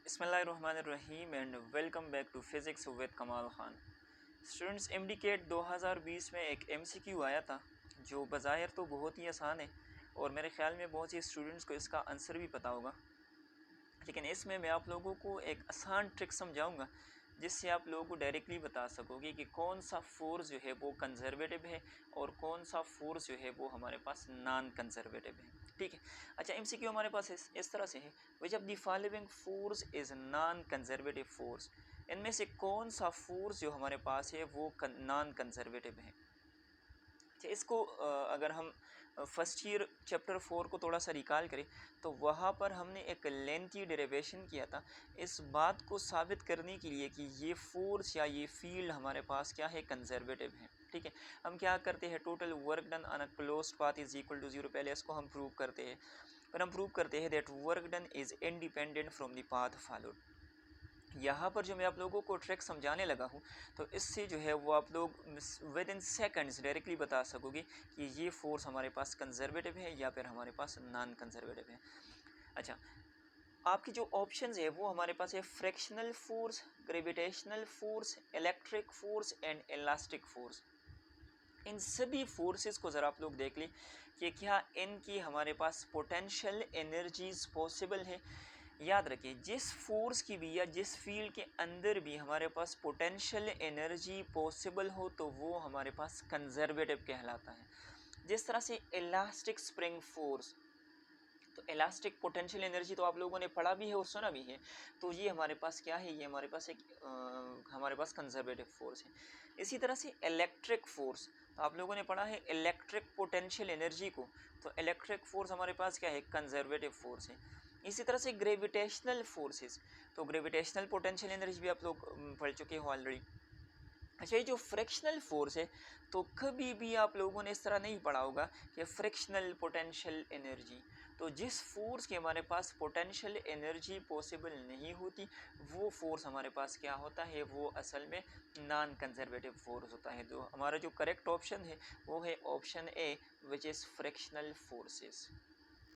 बिस्मिल्लाहिर्रहमानिर्रहीम and welcome back to physics with Kamal Khan. Students, MDCAT 2020 में एक एमसीक्यू आया था जो बज़ाहिर तो बहुत ही आसान है और मेरे ख़्याल में बहुत से स्टूडेंट्स को इसका आंसर भी पता होगा, लेकिन इसमें मैं आप लोगों को एक आसान ट्रिक समझाऊंगा जिससे आप लोगों को डायरेक्टली बता सकोगे कि कौन सा फोर्स जो है वो कंजर्वेटिव है और कौन सा फोर्स जो है वो हमारे पास नॉन कंजर्वेटिव है। ठीक है। अच्छा, एमसीक्यू हमारे पास इस तरह से है, which of the following force is non conservative force. इनमें से कौन सा फोर्स जो हमारे पास है वो नॉन कंजर्वेटिव है। अच्छा, इसको अगर हम फर्स्ट ईयर चैप्टर 4 को थोड़ा सा रिकॉल करें तो वहाँ पर हमने एक लेंथी डेरिवेशन किया था इस बात को साबित करने के लिए कि ये फोर्स या ये फील्ड हमारे पास क्या है, कंजर्वेटिव है। ठीक है। हम क्या करते हैं, total work done on a closed path is equal to 0। पहले इसको हम प्रूव करते हैं, फिर हम प्रूव करते हैं that work done is independent from the path followed. यहाँ पर जो मैं आप लोगों को ट्रिक समझाने लगा हूँ तो इससे जो है वो आप लोग विद इन सेकंड्स डायरेक्टली बता सकोगे कि ये फोर्स हमारे पास कंजर्वेटिव है या फिर हमारे पास नॉन कंजर्वेटिव है। अच्छा, आपकी जो ऑप्शंस है वो हमारे पास है frictional force, gravitational force, electric force and elastic force. इन सभी फोर्सेस को ज़रा आप लोग देख लें कि क्या इनकी हमारे पास पोटेंशियल एनर्जीज पॉसिबल है। याद रखिए, जिस फोर्स की भी या जिस फील्ड के अंदर भी हमारे पास पोटेंशियल एनर्जी पॉसिबल हो तो वो हमारे पास कंजर्वेटिव कहलाता है। जिस तरह से इलास्टिक स्प्रिंग फोर्स, तो इलास्टिक पोटेंशियल एनर्जी तो आप लोगों ने पढ़ा भी है और सुना भी है, तो ये हमारे पास क्या है, ये हमारे पास एक हमारे पास कंजर्वेटिव फोर्स है। इसी तरह से इलेक्ट्रिक फोर्स, तो आप लोगों ने पढ़ा है इलेक्ट्रिक पोटेंशियल एनर्जी को, तो इलेक्ट्रिक फोर्स हमारे पास क्या है, कंजर्वेटिव फोर्स है। इसी तरह से ग्रेविटेशनल फोर्सेस, तो ग्रेविटेशनल पोटेंशियल एनर्जी भी आप लोग पढ़ चुके हो ऑलरेडी। अच्छा, ये जो फ्रिक्शनल फोर्स है तो कभी भी आप लोगों ने इस तरह नहीं पढ़ा होगा कि फ्रिक्शनल पोटेंशियल एनर्जी, तो जिस फोर्स के हमारे पास पोटेंशियल एनर्जी पॉसिबल नहीं होती वो फोर्स हमारे पास क्या होता है, वो असल में नॉन कंजर्वेटिव फोर्स होता है। तो हमारा जो करेक्ट ऑप्शन है वो है option A, which is frictional forces.